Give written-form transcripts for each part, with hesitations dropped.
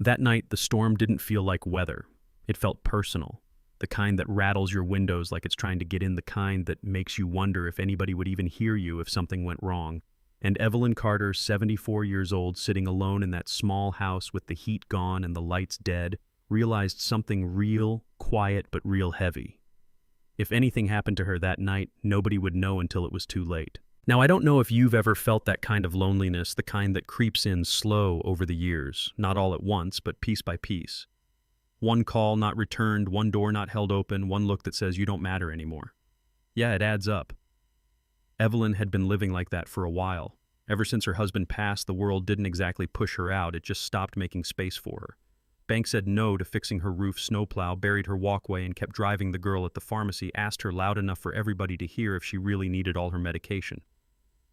That night, the storm didn't feel like weather. It felt personal. The kind that rattles your windows like it's trying to get in, the kind that makes you wonder if anybody would even hear you if something went wrong. And Evelyn Carter, 74 years old, sitting alone in that small house with the heat gone and the lights dead, realized something real, quiet, but real heavy. If anything happened to her that night, nobody would know until it was too late. Now, I don't know if you've ever felt that kind of loneliness, the kind that creeps in slow over the years, not all at once, but piece by piece. One call not returned, one door not held open, one look that says you don't matter anymore. Yeah, it adds up. Evelyn had been living like that for a while. Ever since her husband passed, the world didn't exactly push her out, it just stopped making space for her. Bank said no to fixing her roof snowplow, buried her walkway, and kept driving the girl at the pharmacy, asked her loud enough for everybody to hear if she really needed all her medication.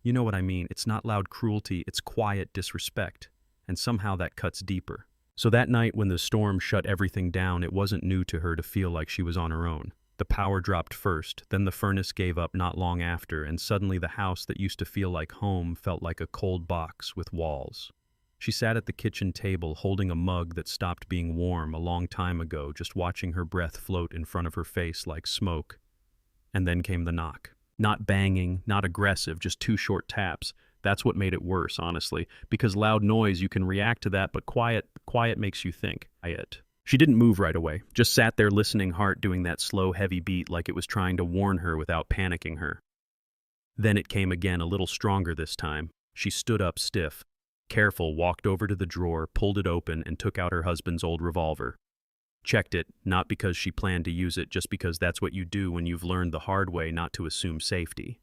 You know what I mean, it's not loud cruelty, it's quiet disrespect, and somehow that cuts deeper. So that night when the storm shut everything down, it wasn't new to her to feel like she was on her own. The power dropped first, then the furnace gave up not long after, and suddenly the house that used to feel like home felt like a cold box with walls. She sat at the kitchen table holding a mug that stopped being warm a long time ago, just watching her breath float in front of her face like smoke. And then came the knock. Not banging, not aggressive, just 2 short taps. That's what made it worse, honestly, because loud noise, you can react to that, but quiet makes you think. She didn't move right away, just sat there listening, heart doing that slow, heavy beat like it was trying to warn her without panicking her. Then it came again, a little stronger this time. She stood up stiff, careful, walked over to the drawer, pulled it open, and took out her husband's old revolver. Checked it, not because she planned to use it, just because that's what you do when you've learned the hard way not to assume safety.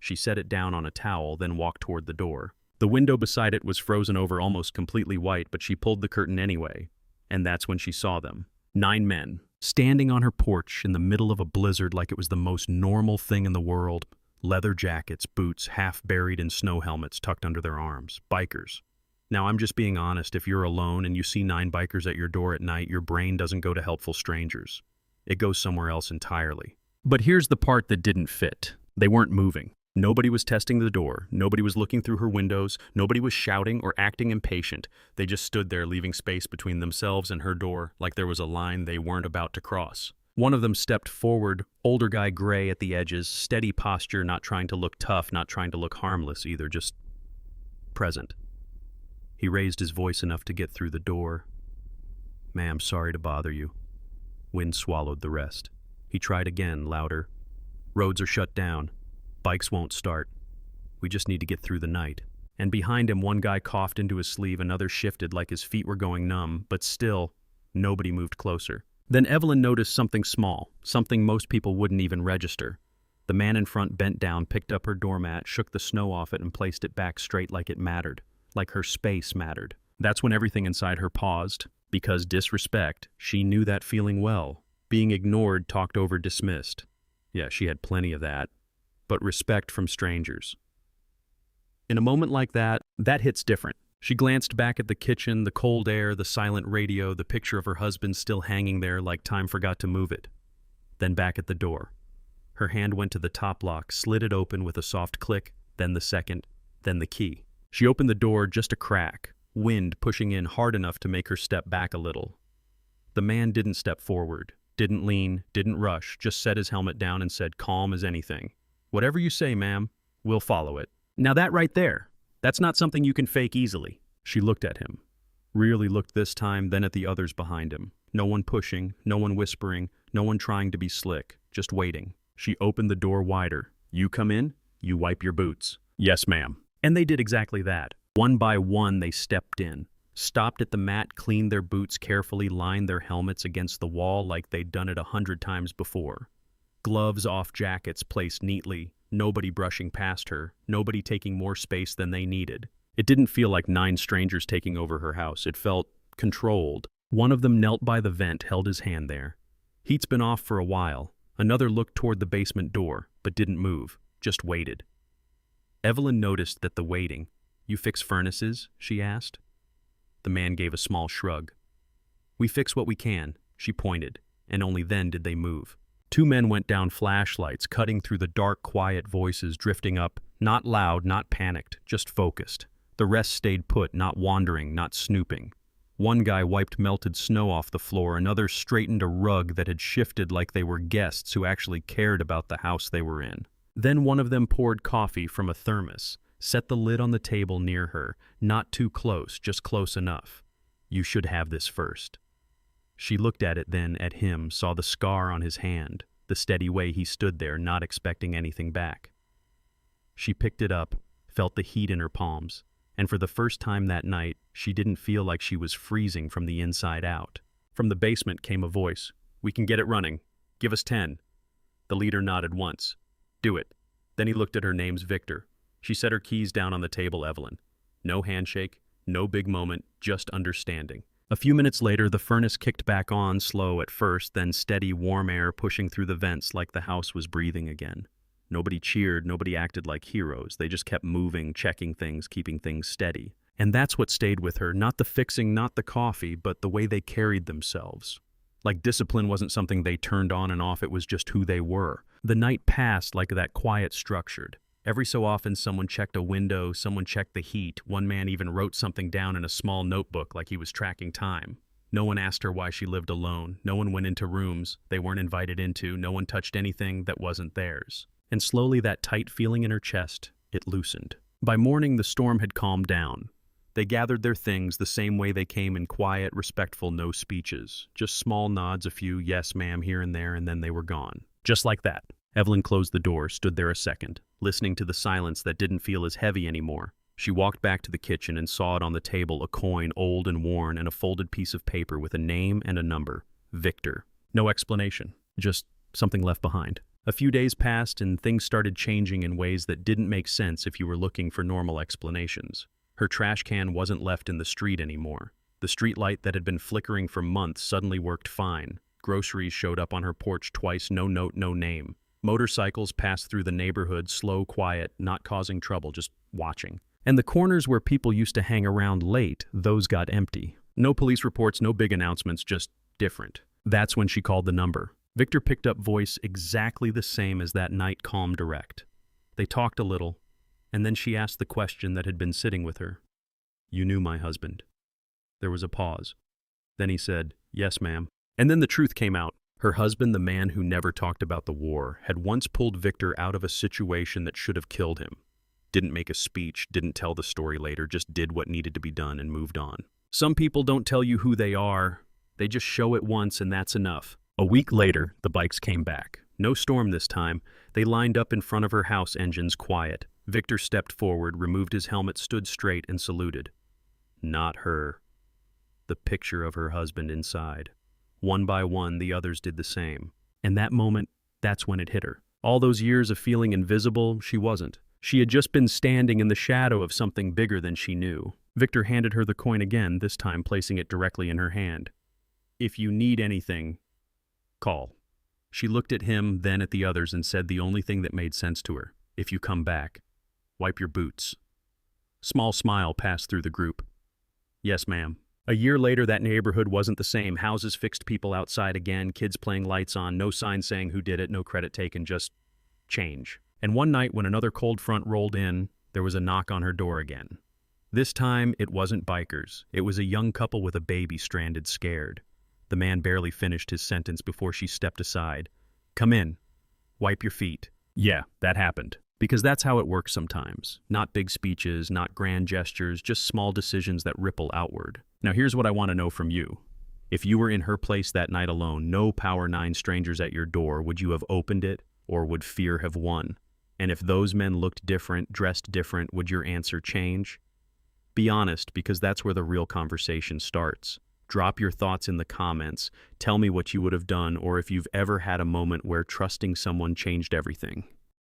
She set it down on a towel, then walked toward the door. The window beside it was frozen over, almost completely white, but she pulled the curtain anyway. And that's when she saw them. 9 men, standing on her porch in the middle of a blizzard like it was the most normal thing in the world. Leather jackets, boots, half buried in snow helmets tucked under their arms. Bikers. Now, I'm just being honest, if you're alone and you see 9 bikers at your door at night, your brain doesn't go to helpful strangers. It goes somewhere else entirely. But here's the part that didn't fit. They weren't moving. Nobody was testing the door, nobody was looking through her windows, nobody was shouting or acting impatient. They just stood there, leaving space between themselves and her door, like there was a line they weren't about to cross. One of them stepped forward, older guy, gray at the edges, steady posture, not trying to look tough, not trying to look harmless either, just present. He raised his voice enough to get through the door. "Ma'am, sorry to bother you." Wind swallowed the rest. He tried again, louder. "Roads are shut down. Bikes won't start. We just need to get through the night." And behind him, one guy coughed into his sleeve, another shifted like his feet were going numb, but still, nobody moved closer. Then Evelyn noticed something small, something most people wouldn't even register. The man in front bent down, picked up her doormat, shook the snow off it, and placed it back straight like it mattered, like her space mattered. That's when everything inside her paused, because disrespect, she knew that feeling well. Being ignored, talked over, dismissed. Yeah, she had plenty of that. But respect from strangers. In a moment like that, that hits different. She glanced back at the kitchen, the cold air, the silent radio, the picture of her husband still hanging there like time forgot to move it. Then back at the door. Her hand went to the top lock, slid it open with a soft click, then the second, then the key. She opened the door just a crack, wind pushing in hard enough to make her step back a little. The man didn't step forward, didn't lean, didn't rush, just set his helmet down and said, calm as anything. "Whatever you say, ma'am, we'll follow it." Now that right there, that's not something you can fake easily. She looked at him. Really looked this time, then at the others behind him. No one pushing, no one whispering, no one trying to be slick, just waiting. She opened the door wider. "You come in, you wipe your boots." "Yes, ma'am." And they did exactly that. One by one, they stepped in, stopped at the mat, cleaned their boots carefully, lined their helmets against the wall like they'd done it 100 times before. Gloves off, jackets placed neatly, nobody brushing past her, nobody taking more space than they needed. It didn't feel like 9 strangers taking over her house. It felt controlled. One of them knelt by the vent, held his hand there. Heat's been off for a while. Another looked toward the basement door, but didn't move, just waited. Evelyn noticed that the waiting. "You fix furnaces?" she asked. The man gave a small shrug. "We fix what we can," she pointed, and only then did they move. 2 men went down, flashlights cutting through the dark, quiet voices drifting up, not loud, not panicked, just focused. The rest stayed put, not wandering, not snooping. One guy wiped melted snow off the floor, another straightened a rug that had shifted like they were guests who actually cared about the house they were in. Then one of them poured coffee from a thermos, set the lid on the table near her, not too close, just close enough. "You should have this first." She looked at it, then at him, saw the scar on his hand, the steady way he stood there, not expecting anything back. She picked it up, felt the heat in her palms, and for the first time that night, she didn't feel like she was freezing from the inside out. From the basement came a voice. "We can get it running. Give us 10. The leader nodded once. "Do it." Then he looked at her. Name's Victor. She set her keys down on the table. Evelyn. No handshake, no big moment, just understanding. A few minutes later, the furnace kicked back on, slow at first, then steady, warm air pushing through the vents like the house was breathing again. Nobody cheered, nobody acted like heroes. They just kept moving, checking things, keeping things steady. And that's what stayed with her, not the fixing, not the coffee, but the way they carried themselves. Like discipline wasn't something they turned on and off, it was just who they were. The night passed like that, quiet, structured. Every so often someone checked a window, someone checked the heat, one man even wrote something down in a small notebook like he was tracking time. No one asked her why she lived alone, no one went into rooms they weren't invited into, no one touched anything that wasn't theirs. And slowly that tight feeling in her chest, it loosened. By morning the storm had calmed down. They gathered their things the same way they came, in quiet, respectful, no speeches. Just small nods, a few "yes ma'am" here and there, and then they were gone. Just like that. Evelyn closed the door, stood there a second, listening to the silence that didn't feel as heavy anymore. She walked back to the kitchen and saw it on the table, a coin, old and worn, and a folded piece of paper with a name and a number. Victor. No explanation, just something left behind. A few days passed and things started changing in ways that didn't make sense if you were looking for normal explanations. Her trash can wasn't left in the street anymore. The street light that had been flickering for months suddenly worked fine. Groceries showed up on her porch twice, no note, no name. Motorcycles passed through the neighborhood, slow, quiet, not causing trouble, just watching. And the corners where people used to hang around late, those got empty. No police reports, no big announcements, just different. That's when she called the number. Victor picked up, voice exactly the same as that night, calm, direct. They talked a little, and then she asked the question that had been sitting with her. "You knew my husband?" There was a pause. Then he said, "Yes, ma'am." And then the truth came out. Her husband, the man who never talked about the war, had once pulled Victor out of a situation that should have killed him. Didn't make a speech, didn't tell the story later, just did what needed to be done and moved on. Some people don't tell you who they are. They just show it once and that's enough. A week later, the bikes came back. No storm this time. They lined up in front of her house, engines quiet. Victor stepped forward, removed his helmet, stood straight, and saluted. Not her. The picture of her husband inside. One by one, the others did the same. And that moment, that's when it hit her. All those years of feeling invisible, she wasn't. She had just been standing in the shadow of something bigger than she knew. Victor handed her the coin again, this time placing it directly in her hand. "If you need anything, call." She looked at him, then at the others, and said the only thing that made sense to her. "If you come back, wipe your boots." Small smile passed through the group. "Yes, ma'am." A year later, that neighborhood wasn't the same. Houses fixed, people outside again, kids playing, lights on, no sign saying who did it, no credit taken, just change. And one night when another cold front rolled in, there was a knock on her door again. This time, it wasn't bikers. It was a young couple with a baby, stranded, scared. The man barely finished his sentence before she stepped aside. "Come in. Wipe your feet." Yeah, that happened. Because that's how it works sometimes. Not big speeches, not grand gestures, just small decisions that ripple outward. Now here's what I want to know from you. If you were in her place that night alone, no Power 9 strangers at your door, would you have opened it, or would fear have won? And if those men looked different, dressed different, would your answer change? Be honest, because that's where the real conversation starts. Drop your thoughts in the comments. Tell me what you would have done, or if you've ever had a moment where trusting someone changed everything.